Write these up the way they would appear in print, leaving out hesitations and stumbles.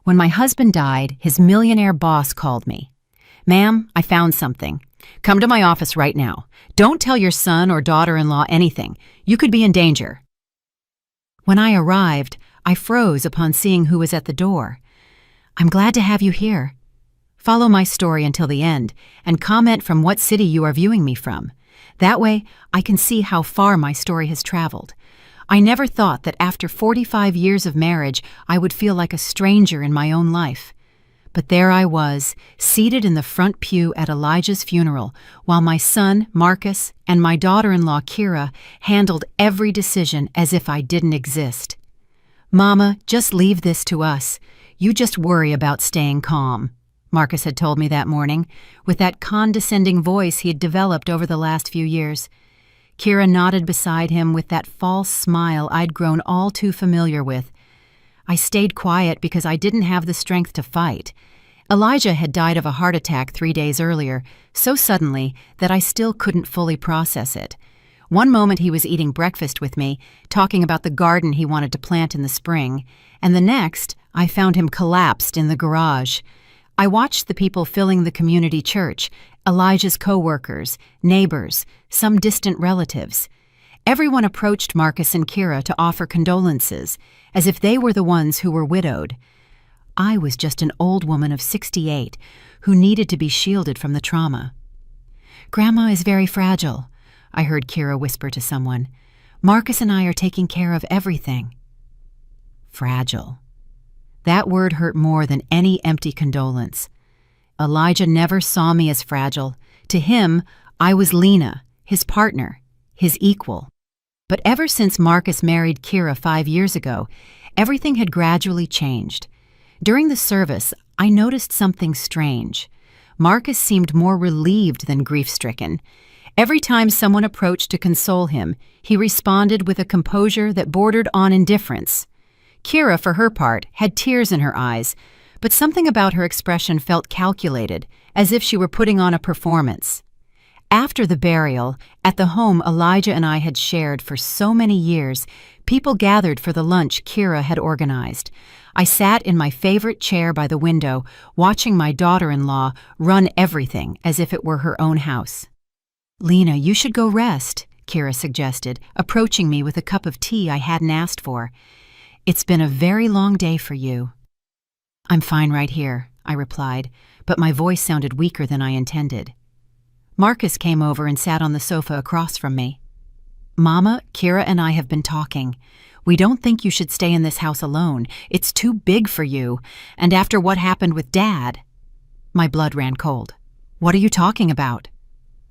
When my husband died, his millionaire boss called me. "Ma'am, I found something. Come to my office right now. Don't tell your son or daughter-in-law anything. You could be in danger." When I arrived, I froze upon seeing who was at the door. "I'm glad to have you here. Follow my story until the end and comment from what city you are viewing me from. That way, I can see how far my story has traveled. I never thought that after 45 years of marriage, I would feel like a stranger in my own life. But there I was, seated in the front pew at Elijah's funeral, while my son, Marcus, and my daughter-in-law, Kira, handled every decision as if I didn't exist. "Mama, just leave this to us. You just worry about staying calm," Marcus had told me that morning, with that condescending voice he had developed over the last few years. Kira nodded beside him with that false smile I'd grown all too familiar with. I stayed quiet because I didn't have the strength to fight. Elijah had died of a heart attack 3 days earlier, so suddenly that I still couldn't fully process it. One moment he was eating breakfast with me, talking about the garden he wanted to plant in the spring, and the next, I found him collapsed in the garage. I watched the people filling the community church, Elijah's co-workers, neighbors, some distant relatives. Everyone approached Marcus and Kira to offer condolences, as if they were the ones who were widowed. I was just an old woman of 68 who needed to be shielded from the trauma. "Grandma is very fragile," I heard Kira whisper to someone. "Marcus and I are taking care of everything." Fragile. That word hurt more than any empty condolence. Elijah never saw me as fragile. To him, I was Lena, his partner, his equal. But ever since Marcus married Kira 5 years ago, everything had gradually changed. During the service, I noticed something strange. Marcus seemed more relieved than grief-stricken. Every time someone approached to console him, he responded with a composure that bordered on indifference. Kira, for her part, had tears in her eyes, but something about her expression felt calculated, as if she were putting on a performance. After the burial, at the home Elijah and I had shared for so many years, people gathered for the lunch Kira had organized. I sat in my favorite chair by the window, watching my daughter-in-law run everything as if it were her own house. "Lena, you should go rest," Kira suggested, approaching me with a cup of tea I hadn't asked for. "It's been a very long day for you." "I'm fine right here," I replied, but my voice sounded weaker than I intended. Marcus came over and sat on the sofa across from me. "Mama, Kira and I have been talking. We don't think you should stay in this house alone. It's too big for you, and after what happened with Dad..." My blood ran cold. "What are you talking about?"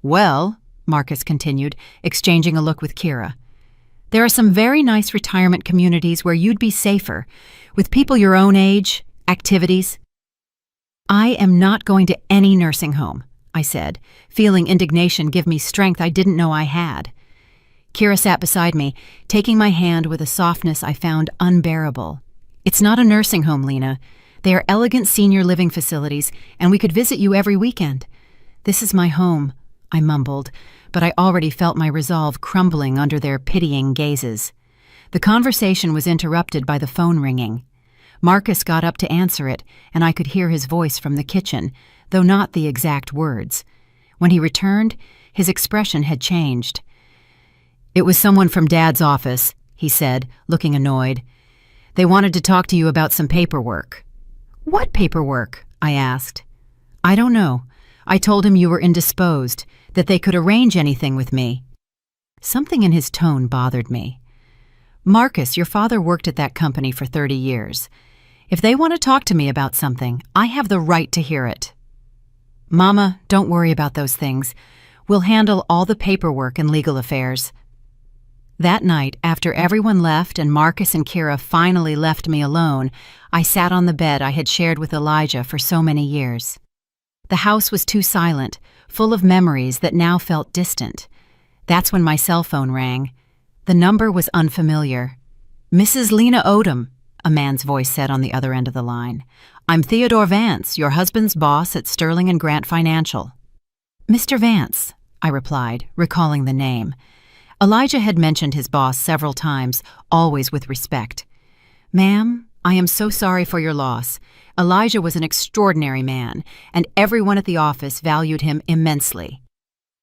"Well," Marcus continued, exchanging a look with Kira, "there are some very nice retirement communities where you'd be safer, with people your own age, activities." "I am not going to any nursing home," I said, feeling indignation give me strength I didn't know I had. Kira sat beside me, taking my hand with a softness I found unbearable. "It's not a nursing home, Lena. They are elegant senior living facilities, and we could visit you every weekend. This is my home," I mumbled, but I already felt my resolve crumbling under their pitying gazes. The conversation was interrupted by the phone ringing. Marcus got up to answer it, and I could hear his voice from the kitchen, though not the exact words. When he returned, his expression had changed. "It was someone from Dad's office," he said, looking annoyed. "They wanted to talk to you about some paperwork." "What paperwork?" I asked. "I don't know. I told him you were indisposed, that they could arrange anything with me." Something in his tone bothered me. "Marcus, your father worked at that company for 30 years. If they want to talk to me about something, I have the right to hear it." "Mama, don't worry about those things. We'll handle all the paperwork and legal affairs." That night, after everyone left and Marcus and Kira finally left me alone, I sat on the bed I had shared with Elijah for so many years. The house was too silent, full of memories that now felt distant. That's when my cell phone rang. The number was unfamiliar. "Mrs. Lena Odom," a man's voice said on the other end of the line. "I'm Theodore Vance, your husband's boss at Sterling and Grant Financial." "Mr. Vance," I replied, recalling the name. Elijah had mentioned his boss several times, always with respect. "Ma'am, I am so sorry for your loss. Elijah was an extraordinary man, and everyone at the office valued him immensely.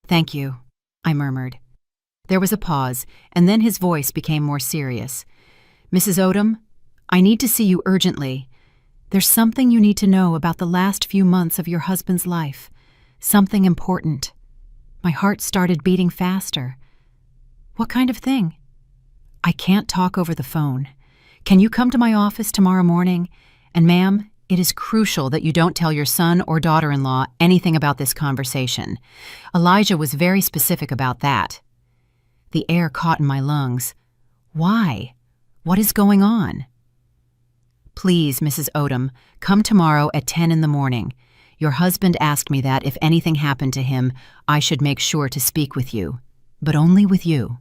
Thank you, I murmured. There was a pause, and then his voice became more serious. Mrs. Odom, I need to see you urgently. There's something you need to know about the last few months of your husband's life. Something important. My heart started beating faster. What kind of thing? I can't talk over the phone. Can you come to my office tomorrow morning? And ma'am, it is crucial that you don't tell your son or daughter-in-law anything about this conversation. Elijah was very specific about that. The air caught in my lungs. Why? What is going on? Please, Mrs. Odom, come tomorrow at 10 in the morning. Your husband asked me that if anything happened to him, I should make sure to speak with you. But only with you.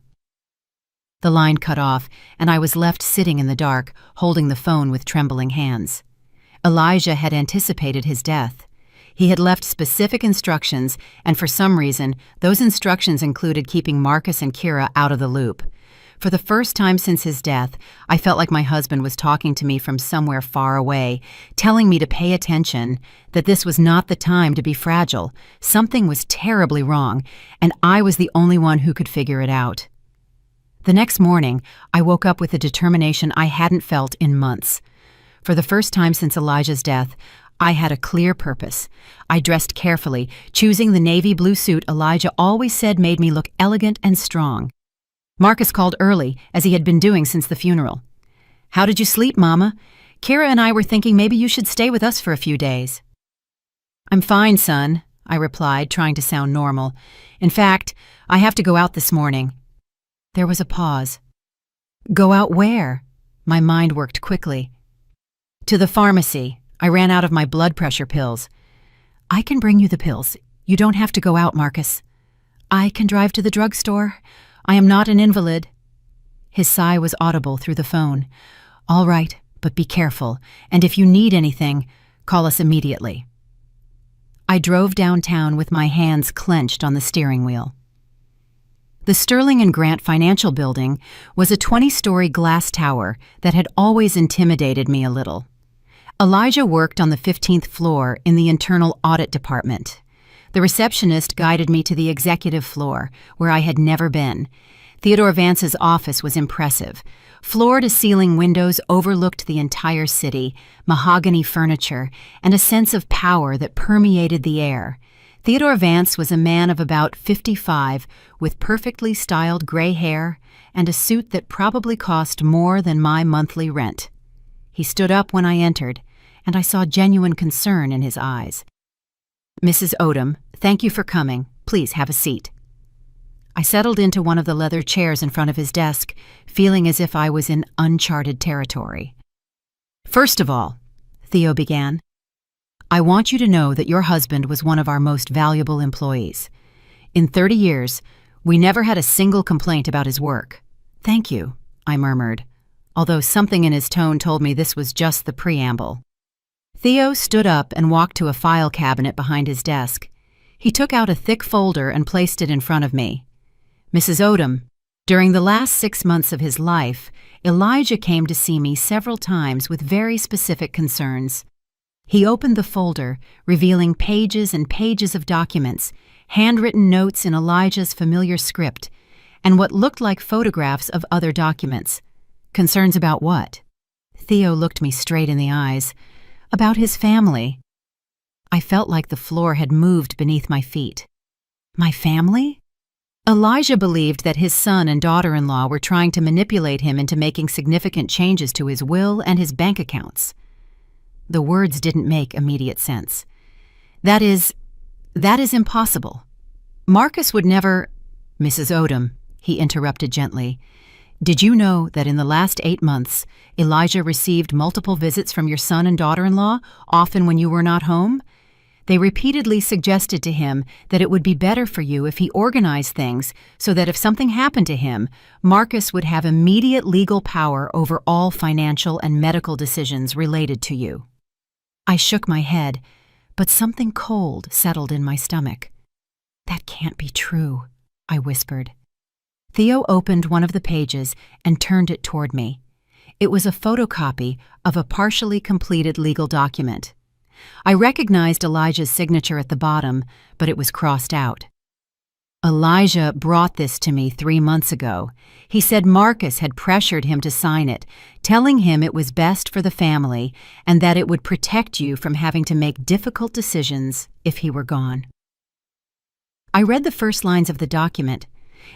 The line cut off, and I was left sitting in the dark, holding the phone with trembling hands. Elijah had anticipated his death. He had left specific instructions, and for some reason, those instructions included keeping Marcus and Kira out of the loop. For the first time since his death, I felt like my husband was talking to me from somewhere far away, telling me to pay attention, that this was not the time to be fragile. Something was terribly wrong, and I was the only one who could figure it out. The next morning, I woke up with a determination I hadn't felt in months. For the first time since Elijah's death, I had a clear purpose. I dressed carefully, choosing the navy blue suit Elijah always said made me look elegant and strong. Marcus called early, as he had been doing since the funeral. How did you sleep, Mama? Kira and I were thinking maybe you should stay with us for a few days. I'm fine, son, I replied, trying to sound normal. In fact, I have to go out this morning. There was a pause. Go out where? My mind worked quickly. To the pharmacy. I ran out of my blood pressure pills. I can bring you the pills. You don't have to go out, Marcus. I can drive to the drugstore. I am not an invalid. His sigh was audible through the phone. All right, but be careful, and if you need anything, call us immediately. I drove downtown with my hands clenched on the steering wheel. The Sterling and Grant Financial Building was a 20-story glass tower that had always intimidated me a little. Elijah worked on the 15th floor in the internal audit department. The receptionist guided me to the executive floor, where I had never been. Theodore Vance's office was impressive. Floor-to-ceiling windows overlooked the entire city, mahogany furniture, and a sense of power that permeated the air. Theodore Vance was a man of about 55, with perfectly styled gray hair and a suit that probably cost more than my monthly rent. He stood up when I entered, and I saw genuine concern in his eyes. Mrs. Odom, thank you for coming. Please have a seat. I settled into one of the leather chairs in front of his desk, feeling as if I was in uncharted territory. First of all, Theo began, I want you to know that your husband was one of our most valuable employees. In 30 years, we never had a single complaint about his work. Thank you, I murmured, although something in his tone told me this was just the preamble. Theo stood up and walked to a file cabinet behind his desk. He took out a thick folder and placed it in front of me. Mrs. Odom, during the last 6 months of his life, Elijah came to see me several times with very specific concerns. He opened the folder, revealing pages and pages of documents, handwritten notes in Elijah's familiar script, and what looked like photographs of other documents. Concerns about what? Theo looked me straight in the eyes. About his family. I felt like the floor had moved beneath my feet. My family? Elijah believed that his son and daughter-in-law were trying to manipulate him into making significant changes to his will and his bank accounts. The words didn't make immediate sense. That is impossible. Marcus would never— Mrs. Odom, he interrupted gently, did you know that in the last 8 months, Elijah received multiple visits from your son and daughter-in-law, often when you were not home? They repeatedly suggested to him that it would be better for you if he organized things so that if something happened to him, Marcus would have immediate legal power over all financial and medical decisions related to you. I shook my head, but something cold settled in my stomach. That can't be true, I whispered. Theo opened one of the pages and turned it toward me. It was a photocopy of a partially completed legal document. I recognized Elijah's signature at the bottom, but it was crossed out. Elijah brought this to me 3 months ago. He said Marcus had pressured him to sign it, telling him it was best for the family and that it would protect you from having to make difficult decisions if he were gone. I read the first lines of the document.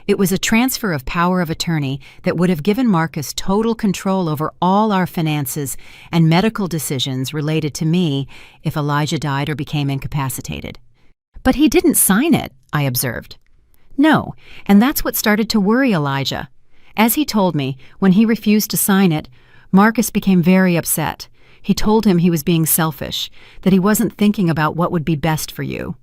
It was a transfer of power of attorney that would have given Marcus total control over all our finances and medical decisions related to me if Elijah died or became incapacitated. But he didn't sign it, I observed. No, and that's what started to worry Elijah. As he told me, when he refused to sign it, Marcus became very upset. He told him he was being selfish, that he wasn't thinking about what would be best for you.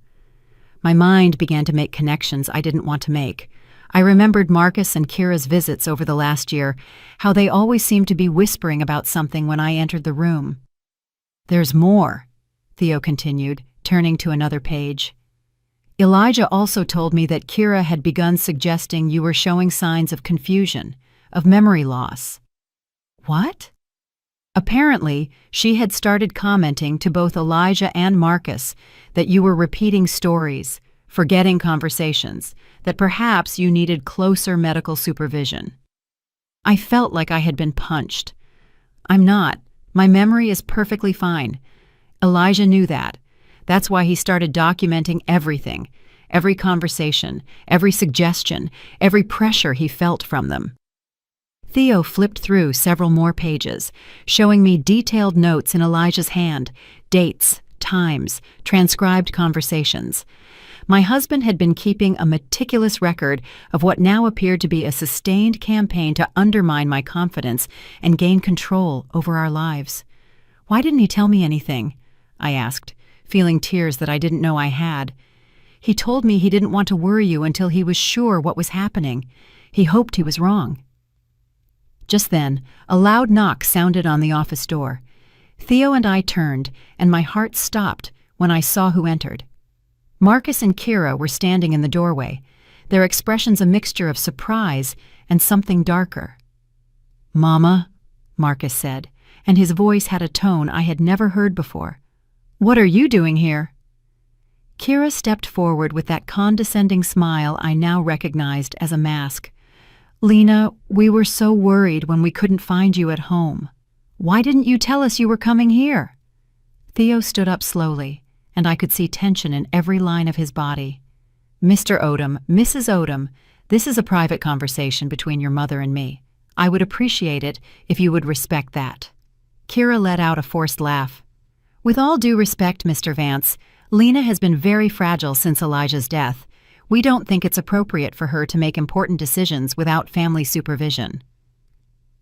My mind began to make connections I didn't want to make. I remembered Marcus and Kira's visits over the last year, how they always seemed to be whispering about something when I entered the room. "There's more," Theo continued, turning to another page. "Elijah also told me that Kira had begun suggesting you were showing signs of confusion, of memory loss." "What?" "Apparently, she had started commenting to both Elijah and Marcus that you were repeating stories, forgetting conversations, that perhaps you needed closer medical supervision." I felt like I had been punched. I'm not. My memory is perfectly fine. Elijah knew that. That's why he started documenting everything, every conversation, every suggestion, every pressure he felt from them. Theo flipped through several more pages, showing me detailed notes in Elijah's hand, dates, times, transcribed conversations. My husband had been keeping a meticulous record of what now appeared to be a sustained campaign to undermine my confidence and gain control over our lives. "Why didn't he tell me anything?" I asked, feeling tears that I didn't know I had. "He told me he didn't want to worry you until he was sure what was happening. He hoped he was wrong." Just then, a loud knock sounded on the office door. Theo and I turned, and my heart stopped when I saw who entered. Marcus and Kira were standing in the doorway, their expressions a mixture of surprise and something darker. "Mama," Marcus said, and his voice had a tone I had never heard before. "What are you doing here?" Kira stepped forward with that condescending smile I now recognized as a mask. "Lena, we were so worried when we couldn't find you at home. Why didn't you tell us you were coming here?" Theo stood up slowly, and I could see tension in every line of his body. "Mr. Odom, Mrs. Odom, this is a private conversation between your mother and me. I would appreciate it if you would respect that." Kira let out a forced laugh. "With all due respect, Mr. Vance, Lena has been very fragile since Elijah's death. We don't think it's appropriate for her to make important decisions without family supervision."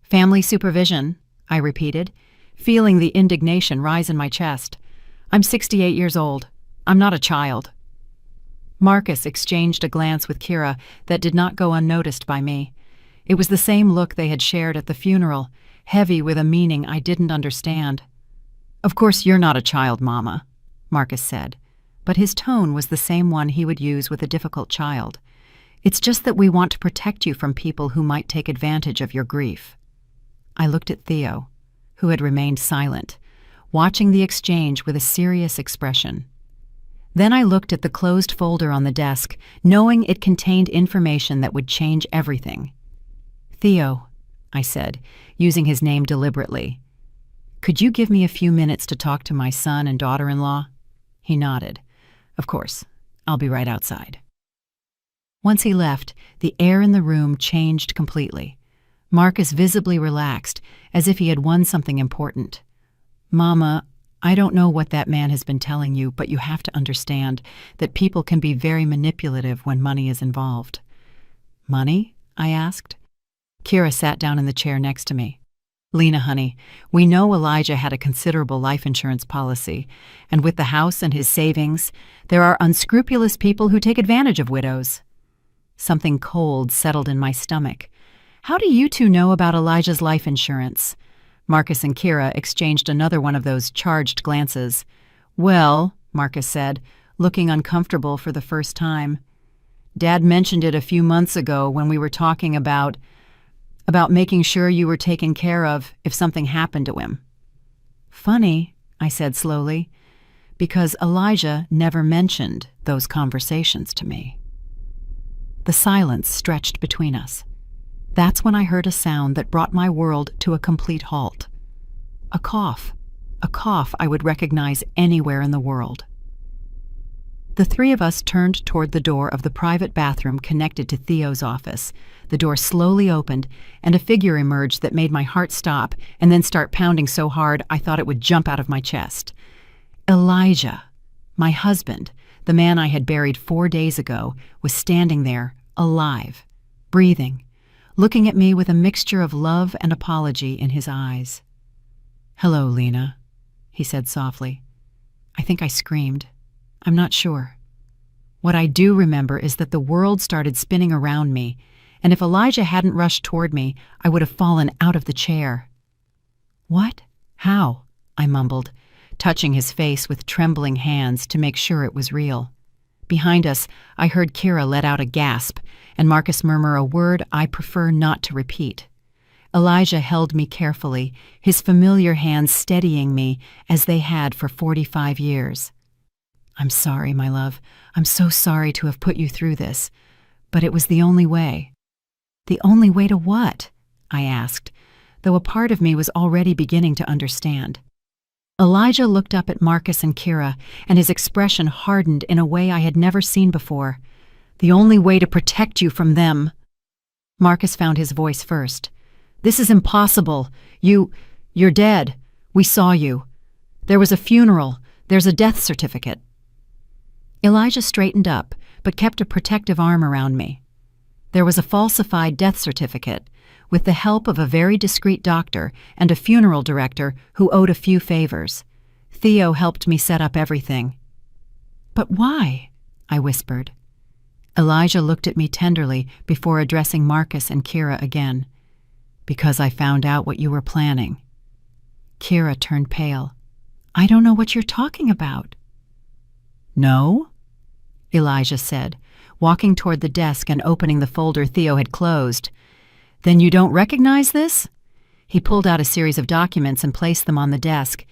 "Family supervision?" I repeated, feeling the indignation rise in my chest. "I'm 68 years old. I'm not a child." Marcus exchanged a glance with Kira that did not go unnoticed by me. It was the same look they had shared at the funeral, heavy with a meaning I didn't understand. "Of course you're not a child, Mama," Marcus said, but his tone was the same one he would use with a difficult child. "It's just that we want to protect you from people who might take advantage of your grief." I looked at Theo, who had remained silent, watching the exchange with a serious expression. Then I looked at the closed folder on the desk, knowing it contained information that would change everything. "Theo," I said, using his name deliberately, "could you give me a few minutes to talk to my son and daughter-in-law?" He nodded. "Of course. I'll be right outside." Once he left, the air in the room changed completely. Marcus visibly relaxed, as if he had won something important. "Mama, I don't know what that man has been telling you, but you have to understand that people can be very manipulative when money is involved." "Money?" I asked. Kira sat down in the chair next to me. "Lena, honey, we know Elijah had a considerable life insurance policy, and with the house and his savings, there are unscrupulous people who take advantage of widows." Something cold settled in my stomach. "How do you two know about Elijah's life insurance?" Marcus and Kira exchanged another one of those charged glances. "Well," Marcus said, looking uncomfortable for the first time, "Dad mentioned it a few months ago when we were talking about—" About making sure you were taken care of if something happened to him. Funny, I said slowly, because Elijah never mentioned those conversations to me. The silence stretched between us. That's when I heard a sound that brought my world to a complete halt. A cough I would recognize anywhere in the world. The three of us turned toward the door of the private bathroom connected to Theo's office. The door slowly opened, and a figure emerged that made my heart stop and then start pounding so hard I thought it would jump out of my chest. Elijah, my husband, the man I had buried 4 days ago, was standing there, alive, breathing, looking at me with a mixture of love and apology in his eyes. "Hello, Lena," he said softly. I think I screamed. I'm not sure. What I do remember is that the world started spinning around me, and if Elijah hadn't rushed toward me, I would have fallen out of the chair. "What? How?" I mumbled, touching his face with trembling hands to make sure it was real. Behind us, I heard Kira let out a gasp, and Marcus murmur a word I prefer not to repeat. Elijah held me carefully, his familiar hands steadying me as they had for 45 years. "I'm sorry, my love. I'm so sorry to have put you through this. But it was the only way." "The only way to what?" I asked, though a part of me was already beginning to understand. Elijah looked up at Marcus and Kira, and his expression hardened in a way I had never seen before. "The only way to protect you from them." Marcus found his voice first. "This is impossible. You're dead. We saw you. There was a funeral. There's a death certificate." Elijah straightened up, but kept a protective arm around me. There was a falsified death certificate, with the help of a very discreet doctor and a funeral director who owed a few favors. Theo helped me set up everything. "But why?" I whispered. Elijah looked at me tenderly before addressing Marcus and Kira again. "Because I found out what you were planning." Kira turned pale. "I don't know what you're talking about." "No?" Elijah said, walking toward the desk and opening the folder Theo had closed. "Then you don't recognize this?" He pulled out a series of documents and placed them on the desk.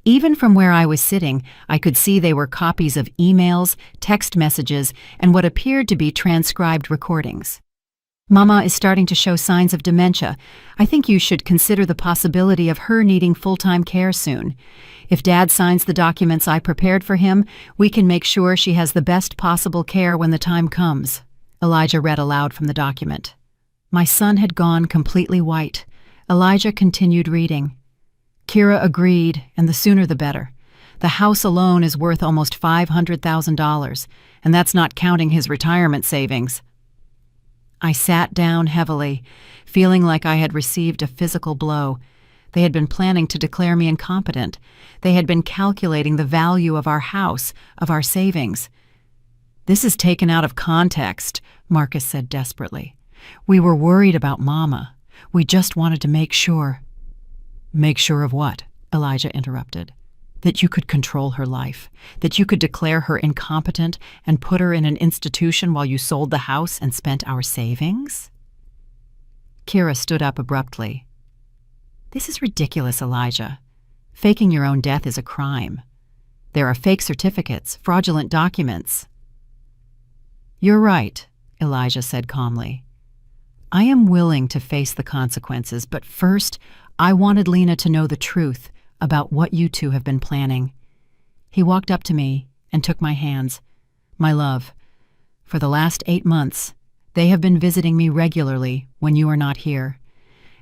Even from where I was sitting, I could see they were copies of emails, text messages, and what appeared to be transcribed recordings. "Mama is starting to show signs of dementia. I think you should consider the possibility of her needing full-time care soon. If Dad signs the documents I prepared for him, we can make sure she has the best possible care when the time comes." Elijah read aloud from the document. My son had gone completely white. Elijah continued reading. Kira agreed, and the sooner the better. The house alone is worth almost $500,000, and that's not counting his retirement savings. I sat down heavily, feeling like I had received a physical blow. They had been planning to declare me incompetent. They had been calculating the value of our house, of our savings. "This is taken out of context," Marcus said desperately. "We were worried about Mama. We just wanted to make sure." "Make sure of what?" Elijah interrupted. "That you could control her life, that you could declare her incompetent and put her in an institution while you sold the house and spent our savings?" Kira stood up abruptly. "This is ridiculous, Elijah. Faking your own death is a crime. There are fake certificates, fraudulent documents." "You're right," Elijah said calmly. "I am willing to face the consequences, but first, I wanted Lena to know the truth about what you two have been planning." He walked up to me and took my hands. "My love, for the last 8 months, they have been visiting me regularly when you are not here.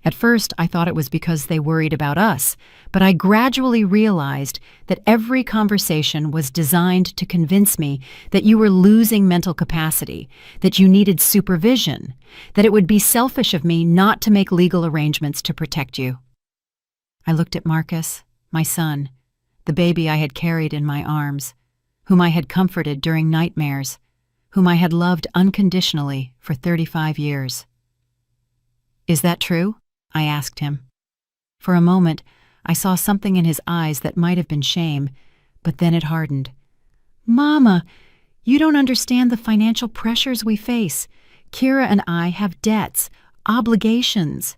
At first, I thought it was because they worried about us, but I gradually realized that every conversation was designed to convince me that you were losing mental capacity, that you needed supervision, that it would be selfish of me not to make legal arrangements to protect you." I looked at Marcus, my son, the baby I had carried in my arms, whom I had comforted during nightmares, whom I had loved unconditionally for 35 years. "Is that true?" I asked him. For a moment, I saw something in his eyes that might have been shame, but then it hardened. "Mama, you don't understand the financial pressures we face. Kira and I have debts. Obligations.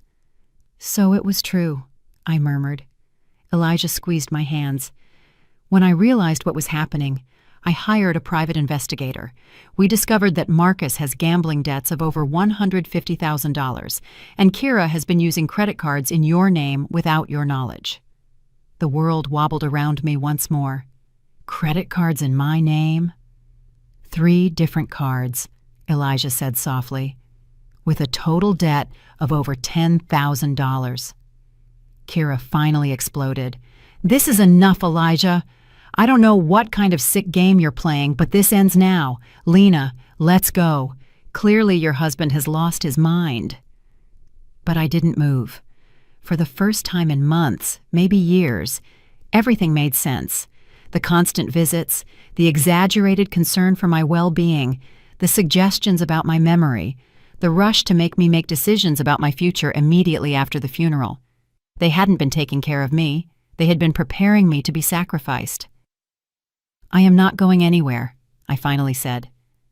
So it was true, I murmured. Elijah squeezed my hands. When I realized what was happening, I hired a private investigator. We discovered that Marcus has gambling debts of over $150,000, and Kira has been using credit cards in your name without your knowledge. The world wobbled around me once more. Credit cards in my name? 3 different cards, Elijah said softly, with a total debt of over $10,000. Kira finally exploded. This is enough, Elijah. I don't know what kind of sick game you're playing, but this ends now. Lena, let's go. Clearly your husband has lost his mind. But I didn't move. For the first time in months, maybe years, everything made sense. The constant visits, the exaggerated concern for my well-being, the suggestions about my memory, the rush to make me make decisions about my future immediately after the funeral. They hadn't been taking care of me. They had been preparing me to be sacrificed. I am not going anywhere, I finally said.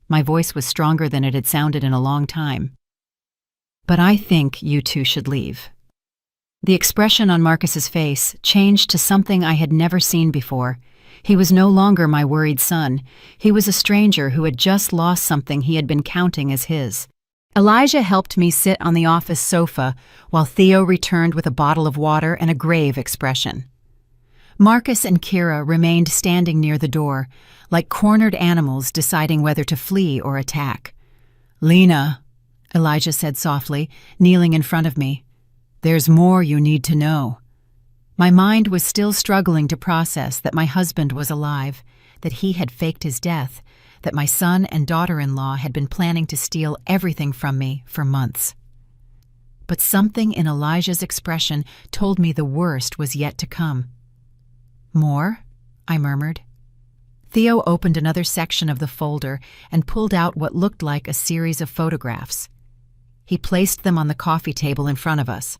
My voice was stronger than it had sounded in a long time. But I think you two should leave. The expression on Marcus's face changed to something I had never seen before. He was no longer my worried son. He was a stranger who had just lost something he had been counting as his. Elijah helped me sit on the office sofa while Theo returned with a bottle of water and a grave expression. Marcus and Kira remained standing near the door, like cornered animals deciding whether to flee or attack. "Lena," Elijah said softly, kneeling in front of me, "there's more you need to know." My mind was still struggling to process that my husband was alive, that he had faked his death, that my son and daughter-in-law had been planning to steal everything from me for months. But something in Elijah's expression told me the worst was yet to come. "More?" I murmured. Theo opened another section of the folder and pulled out what looked like a series of photographs. He placed them on the coffee table in front of us.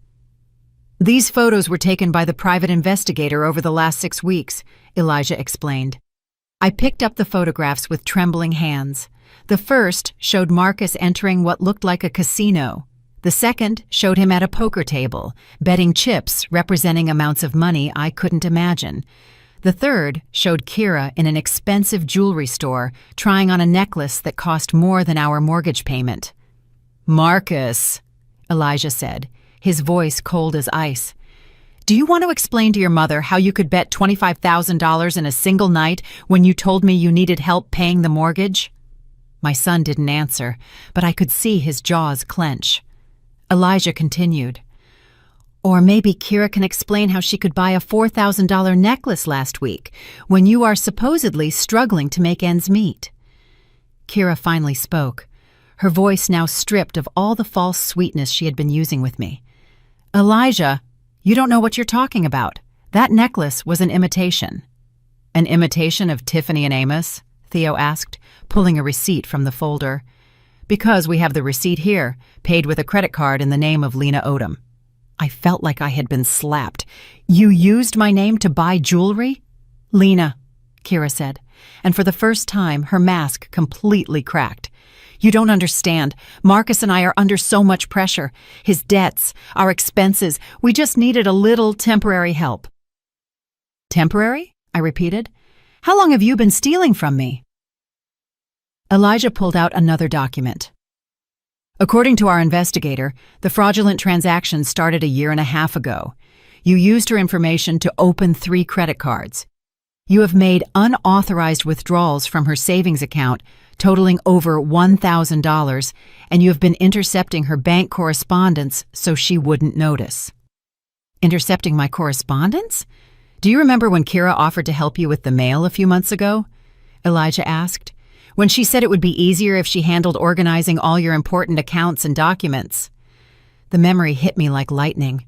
"These photos were taken by the private investigator over the last 6 weeks," Elijah explained. I picked up the photographs with trembling hands. The first showed Marcus entering what looked like a casino. The second showed him at a poker table, betting chips representing amounts of money I couldn't imagine. The third showed Kira in an expensive jewelry store, trying on a necklace that cost more than our mortgage payment. "Marcus," Elijah said, his voice cold as ice, "do you want to explain to your mother how you could bet $25,000 in a single night when you told me you needed help paying the mortgage?" My son didn't answer, but I could see his jaws clench. Elijah continued, "Or maybe Kira can explain how she could buy a $4,000 necklace last week when you are supposedly struggling to make ends meet." Kira finally spoke, her voice now stripped of all the false sweetness she had been using with me. "Elijah, you don't know what you're talking about. That necklace was an imitation." "An imitation of Tiffany and Amos?" Theo asked, pulling a receipt from the folder. "Because we have the receipt here, paid with a credit card in the name of Lena Odom." I felt like I had been slapped. "You used my name to buy jewelry?" "Lena," Kira said, and for the first time her mask completely cracked. "You don't understand. Marcus and I are under so much pressure. His debts, our expenses. We just needed a little temporary help." "Temporary?" I repeated. "How long have you been stealing from me?" Elijah pulled out another document. "According to our investigator, the fraudulent transaction started a 1.5 years ago. You used her information to open 3 credit cards. You have made unauthorized withdrawals from her savings account totaling over $1,000, and you have been intercepting her bank correspondence so she wouldn't notice." "Intercepting my correspondence? Do you remember when Kira offered to help you with the mail a few months ago?" Elijah asked. "When she said it would be easier if she handled organizing all your important accounts and documents." The memory hit me like lightning.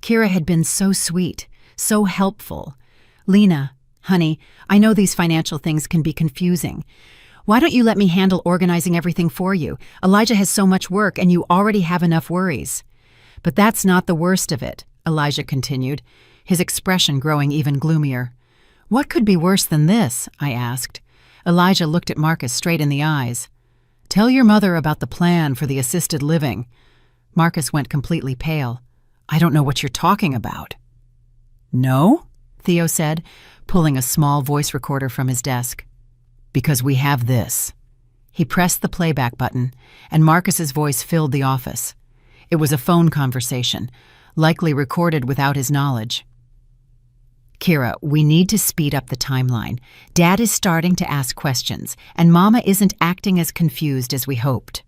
Kira had been so sweet, so helpful. "Lena, honey, I know these financial things can be confusing. Why don't you let me handle organizing everything for you? Elijah has so much work and you already have enough worries." "But that's not the worst of it," Elijah continued, his expression growing even gloomier. "What could be worse than this?" I asked. Elijah looked at Marcus straight in the eyes. "Tell your mother about the plan for the assisted living. Marcus went completely pale. I don't know what you're talking about. No? Theo said, pulling a small voice recorder from his desk. Because we have this. He pressed the playback button, and Marcus's voice filled the office. It was a phone conversation, likely recorded without his knowledge. Kira, we need to speed up the timeline. Dad is starting to ask questions, and Mama isn't acting as confused as we hoped.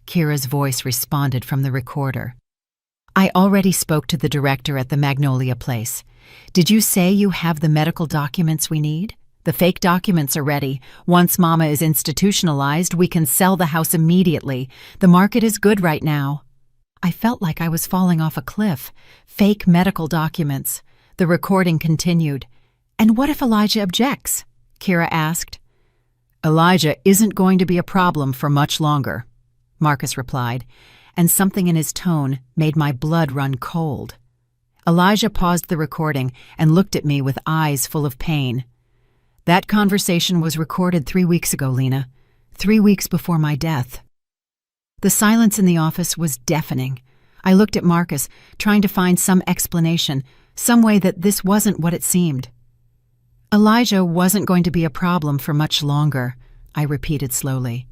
Kira's voice responded from the recorder. I already spoke to the director at the Magnolia Place. Did you say you have the medical documents we need? The fake documents are ready. Once Mama is institutionalized, we can sell the house immediately. The market is good right now. I felt like I was falling off a cliff. Fake medical documents. The recording continued. And what if Elijah objects? Kira asked. Elijah isn't going to be a problem for much longer, Marcus replied, and something in his tone made my blood run cold. Elijah paused the recording and looked at me with eyes full of pain. That conversation was recorded 3 weeks ago, Lena. 3 weeks before my death. The silence in the office was deafening. I looked at Marcus, trying to find some explanation, some way that this wasn't what it seemed. Elijah wasn't going to be a problem for much longer, I repeated slowly.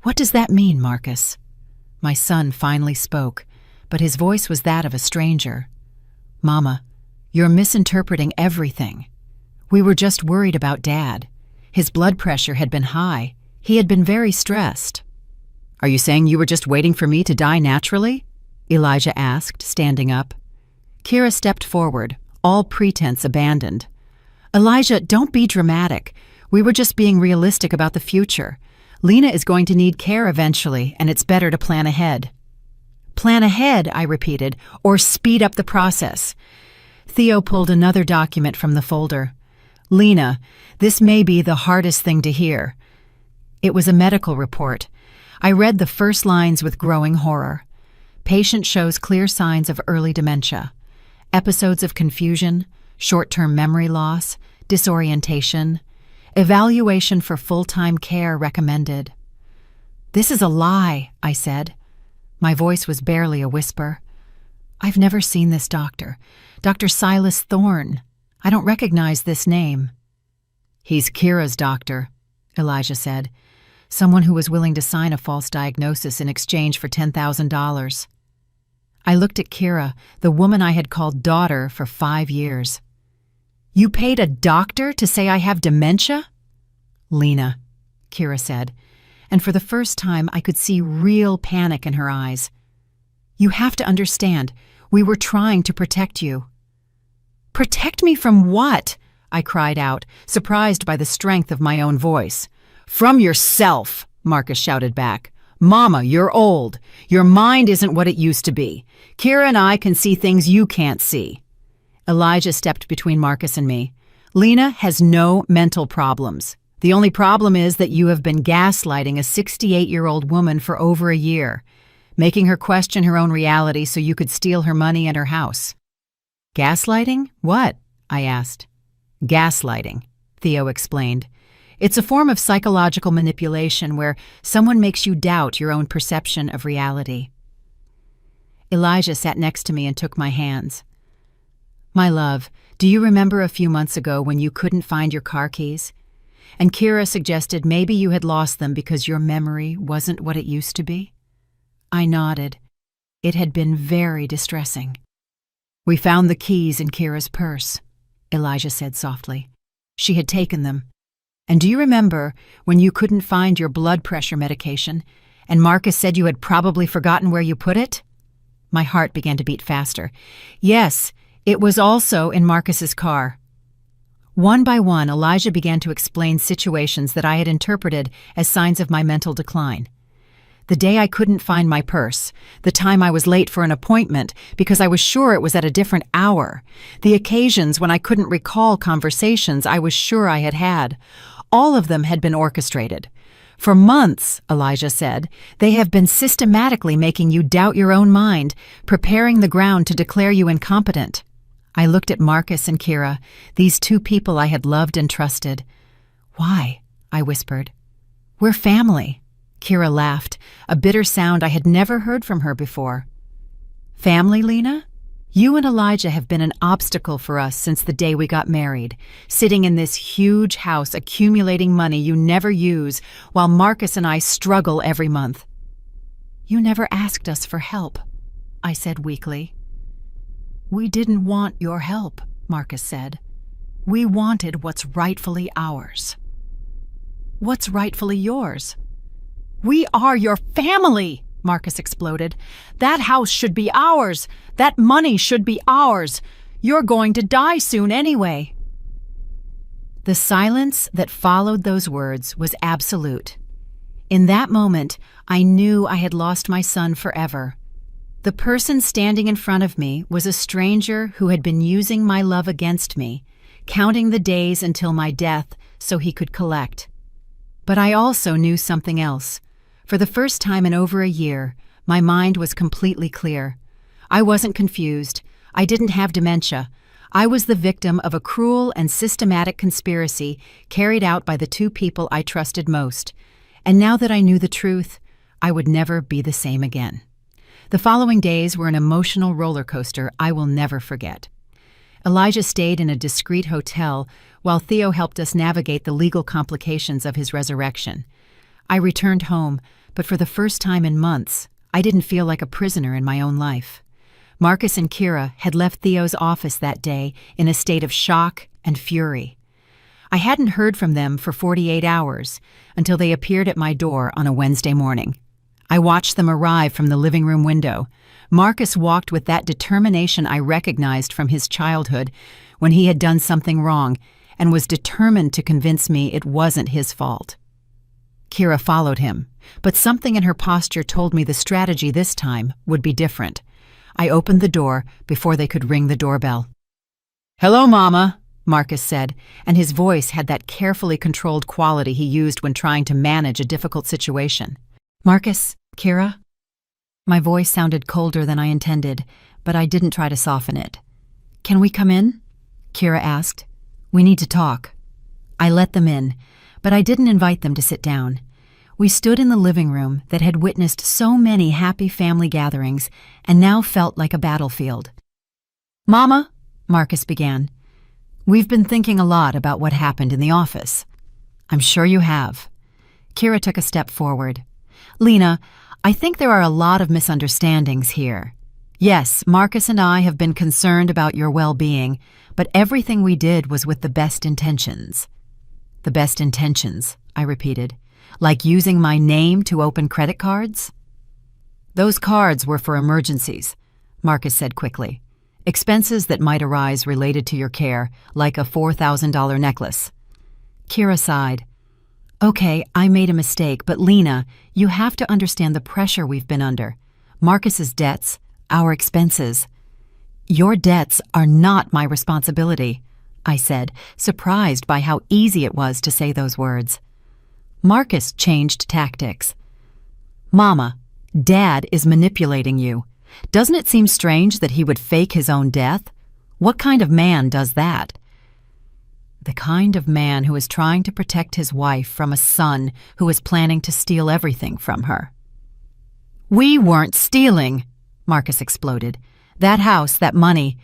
What does that mean, Marcus? My son finally spoke, but his voice was that of a stranger. Mama, you're misinterpreting everything. We were just worried about Dad. His blood pressure had been high. He had been very stressed. Are you saying you were just waiting for me to die naturally? Elijah asked, standing up. Kira stepped forward, all pretense abandoned. Elijah, don't be dramatic. We were just being realistic about the future. Lena is going to need care eventually, and it's better to plan ahead. Plan ahead, I repeated, or speed up the process. Theo pulled another document from the folder. Lena, this may be the hardest thing to hear. It was a medical report. I read the first lines with growing horror. Patient shows clear signs of early dementia. Episodes of confusion, short-term memory loss, disorientation. Evaluation for full-time care recommended. This is a lie, I said. My voice was barely a whisper. I've never seen this doctor. Dr. Silas Thorne. I don't recognize this name. He's Kira's doctor, Elijah said. Someone who was willing to sign a false diagnosis in exchange for $10,000. I looked at Kira, the woman I had called daughter for 5 years. You paid a doctor to say I have dementia? Lena, Kira said, and for the first time I could see real panic in her eyes. You have to understand, we were trying to protect you. Protect me from what? I cried out, surprised by the strength of my own voice. From yourself, Marcus shouted back. Mama, you're old. Your mind isn't what it used to be. Kira and I can see things you can't see. Elijah stepped between Marcus and me. Lena has no mental problems. The only problem is that you have been gaslighting a 68-year-old woman for over a year, making her question her own reality so you could steal her money and her house. Gaslighting? What? I asked. Gaslighting, Theo explained. It's a form of psychological manipulation where someone makes you doubt your own perception of reality. Elijah sat next to me and took my hands. My love, do you remember a few months ago when you couldn't find your car keys? And Kira suggested maybe you had lost them because your memory wasn't what it used to be? I nodded. It had been very distressing. We found the keys in Kira's purse, Elijah said softly. She had taken them. And do you remember when you couldn't find your blood pressure medication, and Marcus said you had probably forgotten where you put it? My heart began to beat faster. Yes, it was also in Marcus's car. One by one, Elijah began to explain situations that I had interpreted as signs of my mental decline. The day I couldn't find my purse, the time I was late for an appointment because I was sure it was at a different hour, the occasions when I couldn't recall conversations I was sure I had had. All of them had been orchestrated. For months, Elijah said, they have been systematically making you doubt your own mind, preparing the ground to declare you incompetent. I looked at Marcus and Kira, these two people I had loved and trusted. Why? I whispered. We're family. Kira laughed, a bitter sound I had never heard from her before. Family, Lena? You and Elijah have been an obstacle for us since the day we got married, sitting in this huge house accumulating money you never use while Marcus and I struggle every month. You never asked us for help, I said weakly. We didn't want your help, Marcus said. We wanted what's rightfully ours. What's rightfully yours? We are your family, Marcus exploded. That house should be ours. That money should be ours. You're going to die soon anyway. The silence that followed those words was absolute. In that moment, I knew I had lost my son forever. The person standing in front of me was a stranger who had been using my love against me, counting the days until my death so he could collect. But I also knew something else. For the first time in over a year, my mind was completely clear. I wasn't confused. I didn't have dementia. I was the victim of a cruel and systematic conspiracy carried out by the two people I trusted most. And now that I knew the truth, I would never be the same again. The following days were an emotional roller coaster I will never forget. Elijah stayed in a discreet hotel while Theo helped us navigate the legal complications of his resurrection. I returned home, but for the first time in months, I didn't feel like a prisoner in my own life. Marcus and Kira had left Theo's office that day in a state of shock and fury. I hadn't heard from them for 48 hours until they appeared at my door on a Wednesday morning. I watched them arrive from the living room window. Marcus walked with that determination I recognized from his childhood when he had done something wrong and was determined to convince me it wasn't his fault. Kira followed him, but something in her posture told me the strategy this time would be different. I opened the door before they could ring the doorbell. "Hello, Mama," Marcus said, and his voice had that carefully controlled quality he used when trying to manage a difficult situation. "Marcus, Kira?" My voice sounded colder than I intended, but I didn't try to soften it. "Can we come in?" Kira asked. "We need to talk." I let them in, but I didn't invite them to sit down. We stood in the living room that had witnessed so many happy family gatherings and now felt like a battlefield. "Mama," Marcus began, "we've been thinking a lot about what happened in the office." "I'm sure you have." Kira took a step forward. "Lena, I think there are a lot of misunderstandings here. Yes, Marcus and I have been concerned about your well-being, but everything we did was with the best intentions." "The best intentions," I repeated. "Like using my name to open credit cards?" "Those cards were for emergencies," Marcus said quickly. "Expenses that might arise related to your care, like a $4,000 necklace." Kira sighed. "Okay, I made a mistake, but Lena, you have to understand the pressure we've been under. Marcus's debts, our expenses." "Your debts are not my responsibility," I said, surprised by how easy it was to say those words. Marcus changed tactics. "Mama, Dad is manipulating you. Doesn't it seem strange that he would fake his own death? What kind of man does that?" "The kind of man who is trying to protect his wife from a son who is planning to steal everything from her." "We weren't stealing," Marcus exploded. "That house, that money,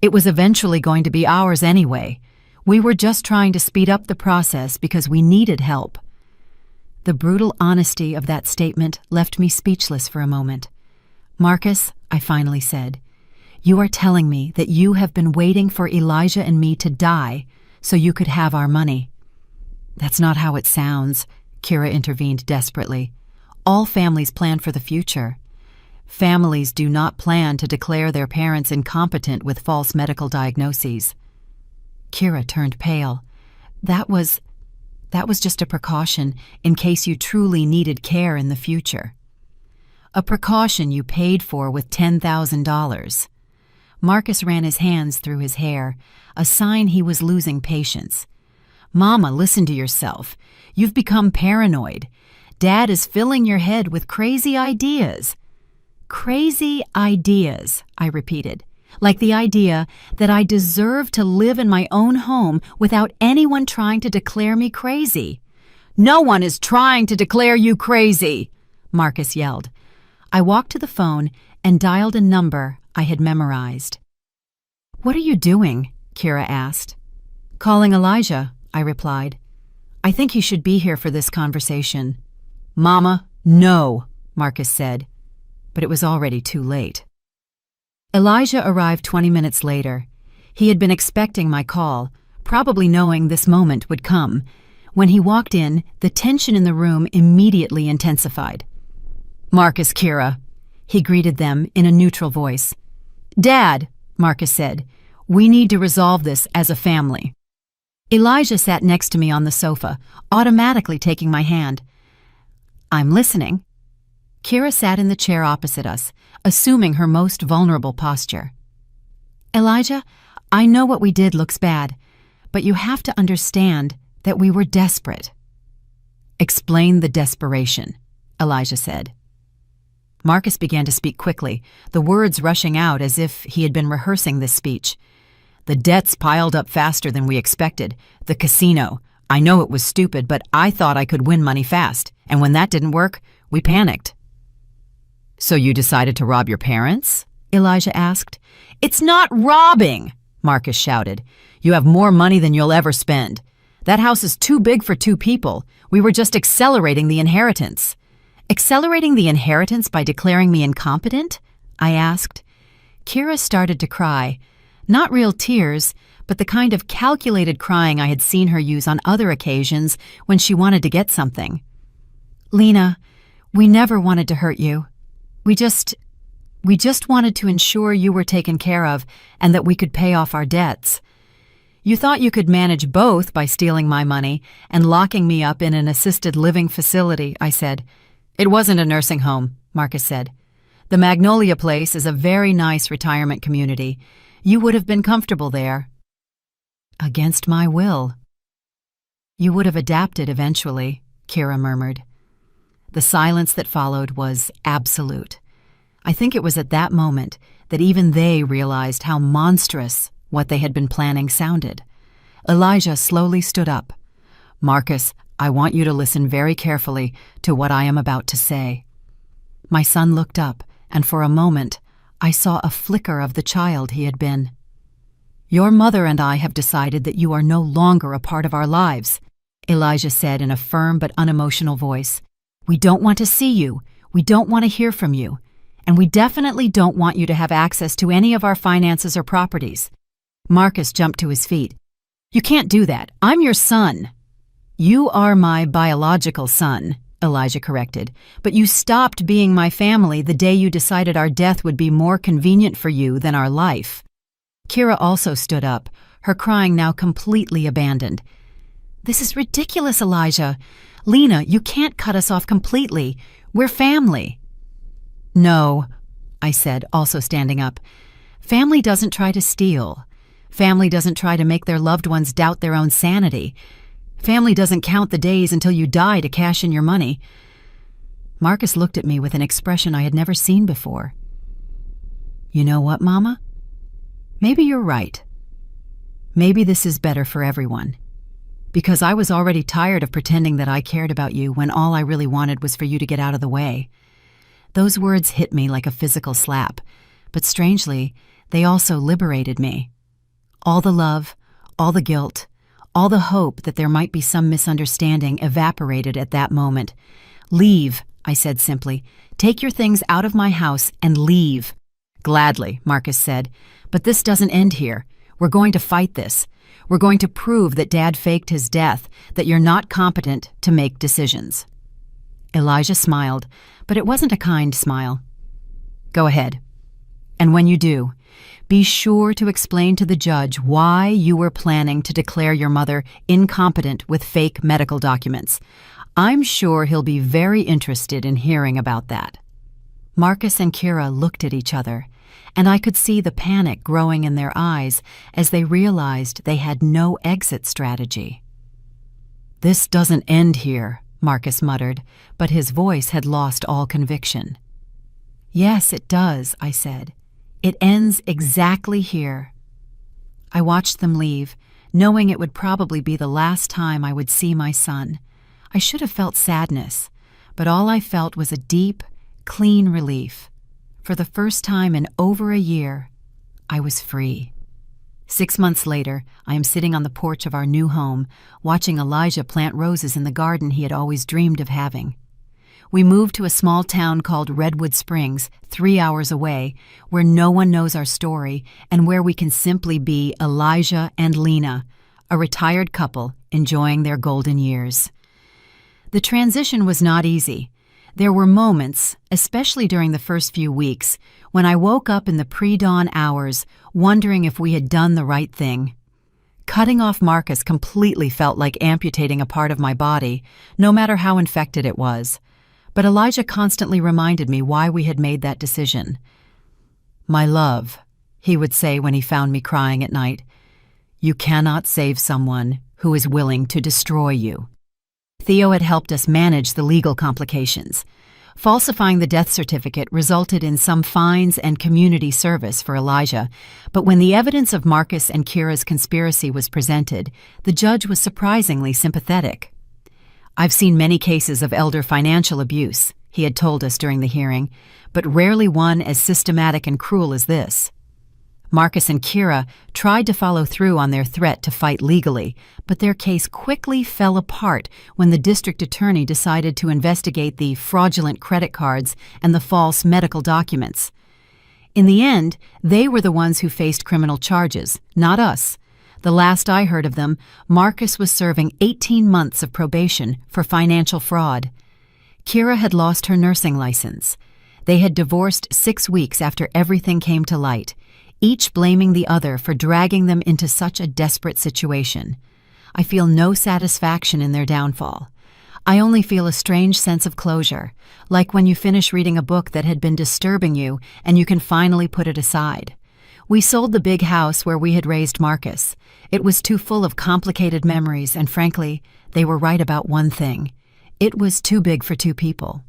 it was eventually going to be ours anyway. We were just trying to speed up the process because we needed help." The brutal honesty of that statement left me speechless for a moment. "Marcus," I finally said, "you are telling me that you have been waiting for Elijah and me to die so you could have our money." "That's not how it sounds," Kira intervened desperately. "All families plan for the future. Families do not plan to declare their parents incompetent with false medical diagnoses." Kira turned pale. That was just a precaution in case you truly needed care in the future." "A precaution you paid for with $10,000. Marcus ran his hands through his hair, a sign he was losing patience. "Mama, listen to yourself. You've become paranoid. Dad is filling your head with crazy ideas." "Crazy ideas," I repeated, "like the idea that I deserve to live in my own home without anyone trying to declare me crazy. No one is trying to declare you crazy, Marcus yelled. I walked to the phone and dialed a number I had memorized. What are you doing? Kira asked. Calling Elijah, I replied. I think he should be here for this conversation. Mama, no, Marcus said, but it was already too late. Elijah arrived 20 minutes later. He had been expecting my call, probably knowing this moment would come. When he walked in, the tension in the room immediately intensified. Marcus, Kira, he greeted them in a neutral voice. Dad, Marcus said, we need to resolve this as a family. Elijah sat next to me on the sofa, automatically taking my hand. I'm listening. Kira sat in the chair opposite us, assuming her most vulnerable posture. Elijah, I know what we did looks bad, but you have to understand that we were desperate. Explain the desperation, Elijah said. Marcus began to speak quickly, the words rushing out as if he had been rehearsing this speech. The debts piled up faster than we expected. The casino. I know it was stupid, but I thought I could win money fast. And when that didn't work, we panicked. So you decided to rob your parents? Elijah asked. It's not robbing, Marcus shouted. You have more money than you'll ever spend. That house is too big for 2 people. We were just accelerating the inheritance. Accelerating the inheritance by declaring me incompetent? I asked. Kira started to cry. Not real tears, but the kind of calculated crying I had seen her use on other occasions when she wanted to get something. Lena, we never wanted to hurt you. We just wanted to ensure you were taken care of and that we could pay off our debts. You thought you could manage both by stealing my money and locking me up in an assisted living facility, I said. It wasn't a nursing home, Marcus said. The Magnolia Place is a very nice retirement community. You would have been comfortable there. Against my will. You would have adapted eventually, Kira murmured. The silence that followed was absolute. I think it was at that moment that even they realized how monstrous what they had been planning sounded. Elijah slowly stood up. Marcus, I want you to listen very carefully to what I am about to say. My son looked up, and for a moment, I saw a flicker of the child he had been. Your mother and I have decided that you are no longer a part of our lives, Elijah said in a firm but unemotional voice. We don't want to see you. We don't want to hear from you. And we definitely don't want you to have access to any of our finances or properties. Marcus jumped to his feet. You can't do that. I'm your son. You are my biological son, Elijah corrected, but you stopped being my family the day you decided our death would be more convenient for you than our life. Kira also stood up, her crying now completely abandoned. This is ridiculous, Elijah. Lena, you can't cut us off completely. We're family. No, I said, also standing up. Family doesn't try to steal. Family doesn't try to make their loved ones doubt their own sanity. Family doesn't count the days until you die to cash in your money. Marcus looked at me with an expression I had never seen before. You know what, Mama? Maybe you're right. Maybe this is better for everyone. Because I was already tired of pretending that I cared about you when all I really wanted was for you to get out of the way. Those words hit me like a physical slap, but strangely, they also liberated me. All the love, all the guilt, all the hope that there might be some misunderstanding evaporated at that moment. Leave, I said simply. Take your things out of my house and leave. Gladly, Marcus said, but this doesn't end here. We're going to fight this. We're going to prove that Dad faked his death, that you're not competent to make decisions. Elijah smiled, but it wasn't a kind smile. Go ahead. And when you do, be sure to explain to the judge why you were planning to declare your mother incompetent with fake medical documents. I'm sure he'll be very interested in hearing about that. Marcus and Kira looked at each other, and I could see the panic growing in their eyes as they realized they had no exit strategy. This doesn't end here, Marcus muttered, but his voice had lost all conviction. Yes, it does, I said. It ends exactly here. I watched them leave, knowing it would probably be the last time I would see my son. I should have felt sadness, but all I felt was a deep, clean relief. For the first time in over a year, I was free. 6 months later, I am sitting on the porch of our new home, watching Elijah plant roses in the garden he had always dreamed of having. We moved to a small town called Redwood Springs, 3 hours away, where no one knows our story and where we can simply be Elijah and Lena, a retired couple enjoying their golden years. The transition was not easy. There were moments, especially during the first few weeks, when I woke up in the pre-dawn hours wondering if we had done the right thing. Cutting off Marcus completely felt like amputating a part of my body, no matter how infected it was. But Elijah constantly reminded me why we had made that decision. "My love," he would say when he found me crying at night, "you cannot save someone who is willing to destroy you." Theo had helped us manage the legal complications. Falsifying the death certificate resulted in some fines and community service for Elijah, but when the evidence of Marcus and Kira's conspiracy was presented, the judge was surprisingly sympathetic. "I've seen many cases of elder financial abuse," he had told us during the hearing, "but rarely one as systematic and cruel as this." Marcus and Kira tried to follow through on their threat to fight legally, but their case quickly fell apart when the district attorney decided to investigate the fraudulent credit cards and the false medical documents. In the end, they were the ones who faced criminal charges, not us. The last I heard of them, Marcus was serving 18 months of probation for financial fraud. Kira had lost her nursing license. They had divorced 6 weeks after everything came to light, each blaming the other for dragging them into such a desperate situation. I feel no satisfaction in their downfall. I only feel a strange sense of closure, like when you finish reading a book that had been disturbing you and you can finally put it aside. We sold the big house where we had raised Marcus. It was too full of complicated memories, and frankly, they were right about one thing. It was too big for 2 people.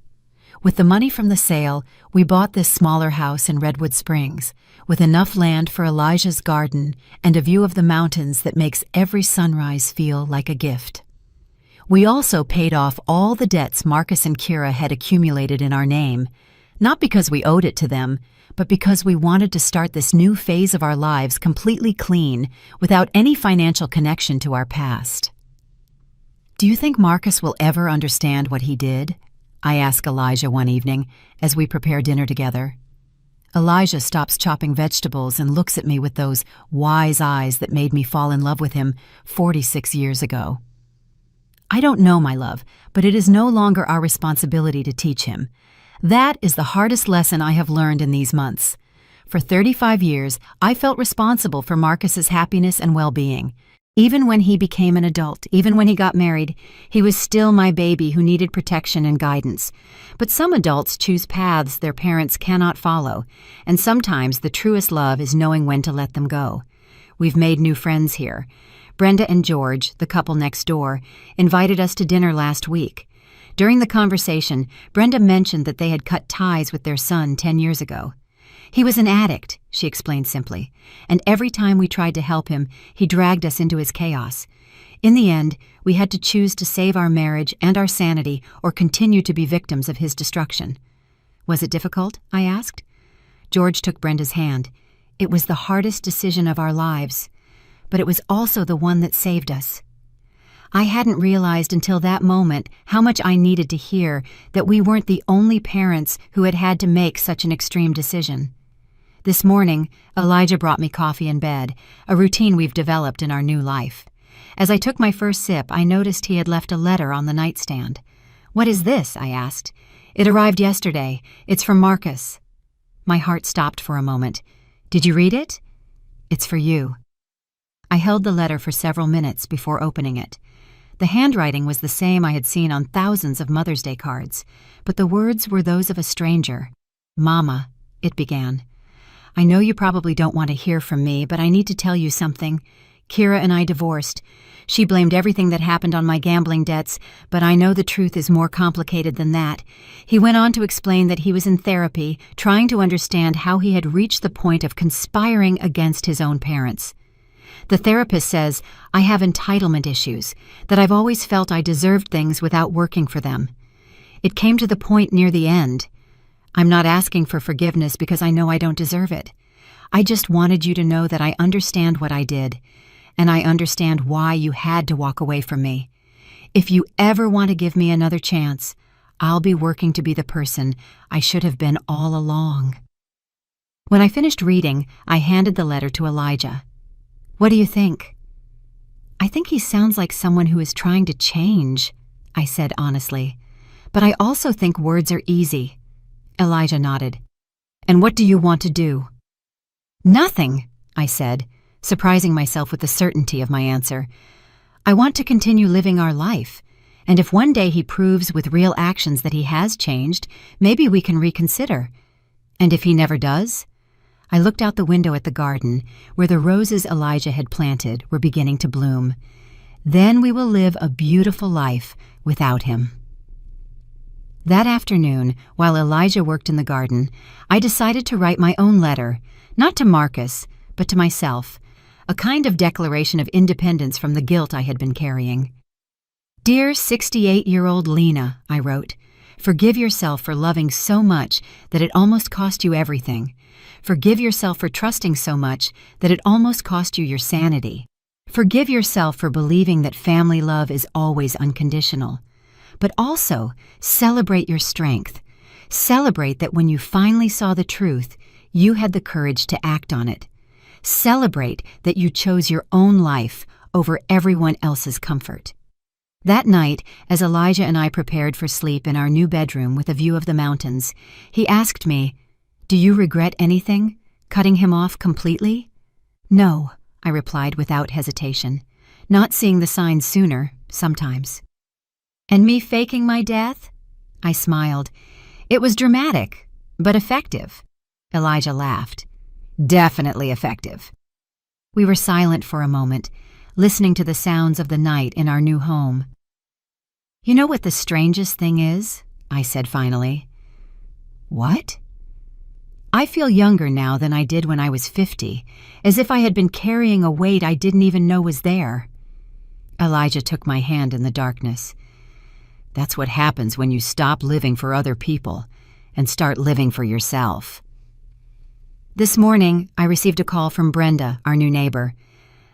With the money from the sale, we bought this smaller house in Redwood Springs, with enough land for Elijah's garden and a view of the mountains that makes every sunrise feel like a gift. We also paid off all the debts Marcus and Kira had accumulated in our name, not because we owed it to them, but because we wanted to start this new phase of our lives completely clean, without any financial connection to our past. "Do you think Marcus will ever understand what he did?" I ask Elijah one evening as we prepare dinner together. Elijah stops chopping vegetables and looks at me with those wise eyes that made me fall in love with him 46 years ago. "I don't know, my love, but it is no longer our responsibility to teach him. That is the hardest lesson I have learned in these months. For 35 years, I felt responsible for Marcus's happiness and well-being. Even when he became an adult, even when he got married, he was still my baby who needed protection and guidance. But some adults choose paths their parents cannot follow, and sometimes the truest love is knowing when to let them go. We've made new friends here. Brenda and George, the couple next door, invited us to dinner last week. During the conversation, Brenda mentioned that they had cut ties with their son 10 years ago. He was an addict, she explained simply, and every time we tried to help him, he dragged us into his chaos. In the end, we had to choose to save our marriage and our sanity or continue to be victims of his destruction. Was it difficult? I asked. George took Brenda's hand. It was the hardest decision of our lives, but it was also the one that saved us. I hadn't realized until that moment how much I needed to hear that we weren't the only parents who had had to make such an extreme decision. This morning, Elijah brought me coffee in bed, a routine we've developed in our new life. As I took my first sip, I noticed he had left a letter on the nightstand. "What is this?" I asked. "It arrived yesterday. It's from Marcus." My heart stopped for a moment. "Did you read it?" "It's for you." I held the letter for several minutes before opening it. The handwriting was the same I had seen on thousands of Mother's Day cards, but the words were those of a stranger. "Mama," it began. "I know you probably don't want to hear from me, but I need to tell you something. Kira and I divorced. She blamed everything that happened on my gambling debts, but I know the truth is more complicated than that." He went on to explain that he was in therapy, trying to understand how he had reached the point of conspiring against his own parents. The therapist says I have entitlement issues, that I've always felt I deserved things without working for them. It came to the point near the end. I'm not asking for forgiveness because I know I don't deserve it. I just wanted you to know that I understand what I did, and I understand why you had to walk away from me. If you ever want to give me another chance, I'll be working to be the person I should have been all along. When I finished reading, I handed the letter to Elijah. What do you think? I think he sounds like someone who is trying to change, I said honestly. But I also think words are easy. Elijah nodded. And what do you want to do? Nothing, I said, surprising myself with the certainty of my answer. I want to continue living our life, and if one day he proves with real actions that he has changed, maybe we can reconsider. And if he never does? I looked out the window at the garden, where the roses Elijah had planted were beginning to bloom. Then we will live a beautiful life without him. That afternoon, while Elijah worked in the garden, I decided to write my own letter, not to Marcus, but to myself, a kind of declaration of independence from the guilt I had been carrying. Dear 68-year-old Lena, I wrote, forgive yourself for loving so much that it almost cost you everything. Forgive yourself for trusting so much that it almost cost you your sanity. Forgive yourself for believing that family love is always unconditional. But also, celebrate your strength. Celebrate that when you finally saw the truth, you had the courage to act on it. Celebrate that you chose your own life over everyone else's comfort. That night, as Elijah and I prepared for sleep in our new bedroom with a view of the mountains, he asked me, "Do you regret anything? Cutting him off completely?" "No," I replied without hesitation. "Not seeing the signs sooner, sometimes." "And me faking my death?" I smiled. "It was dramatic, but effective." Elijah laughed. "Definitely effective." We were silent for a moment, listening to the sounds of the night in our new home. "You know what the strangest thing is?" I said finally. "What?" "I feel younger now than I did when I was 50, as if I had been carrying a weight I didn't even know was there." Elijah took my hand in the darkness. "That's what happens when you stop living for other people and start living for yourself." This morning, I received a call from Brenda, our new neighbor.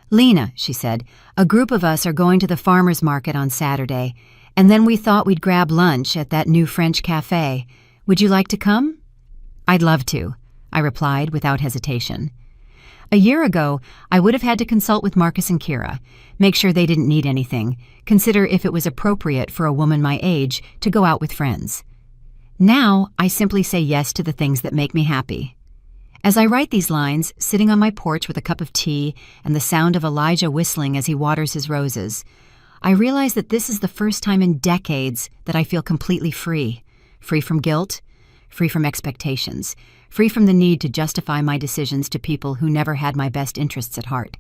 "Lena," she said, "a group of us are going to the farmer's market on Saturday, and then we thought we'd grab lunch at that new French cafe. Would you like to come?" "I'd love to," I replied without hesitation. A year ago, I would have had to consult with Marcus and Kira, make sure they didn't need anything, consider if it was appropriate for a woman my age to go out with friends. Now, I simply say yes to the things that make me happy. As I write these lines, sitting on my porch with a cup of tea and the sound of Elijah whistling as he waters his roses, I realize that this is the first time in decades that I feel completely free. Free from guilt, free from expectations, free from the need to justify my decisions to people who never had my best interests at heart.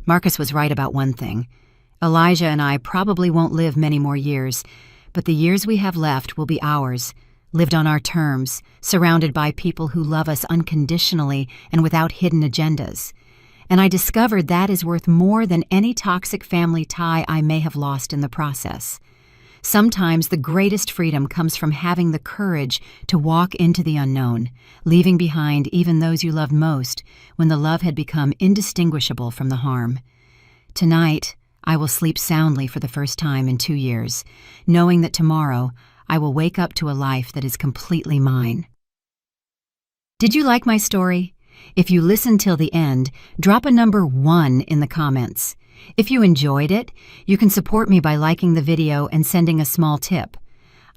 Marcus was right about one thing. Elijah and I probably won't live many more years, but the years we have left will be ours, lived on our terms, surrounded by people who love us unconditionally and without hidden agendas. And I discovered that is worth more than any toxic family tie I may have lost in the process. Sometimes the greatest freedom comes from having the courage to walk into the unknown, leaving behind even those you loved most when the love had become indistinguishable from the harm. Tonight, I will sleep soundly for the first time in 2 years, knowing that tomorrow I will wake up to a life that is completely mine. Did you like my story? If you listened till the end, drop a number 1 in the comments. If you enjoyed it, you can support me by liking the video and sending a small tip.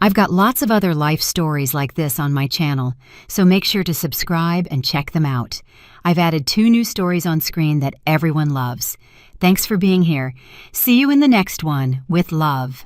I've got lots of other life stories like this on my channel, so make sure to subscribe and check them out. I've added 2 new stories on screen that everyone loves. Thanks for being here. See you in the next one, with love.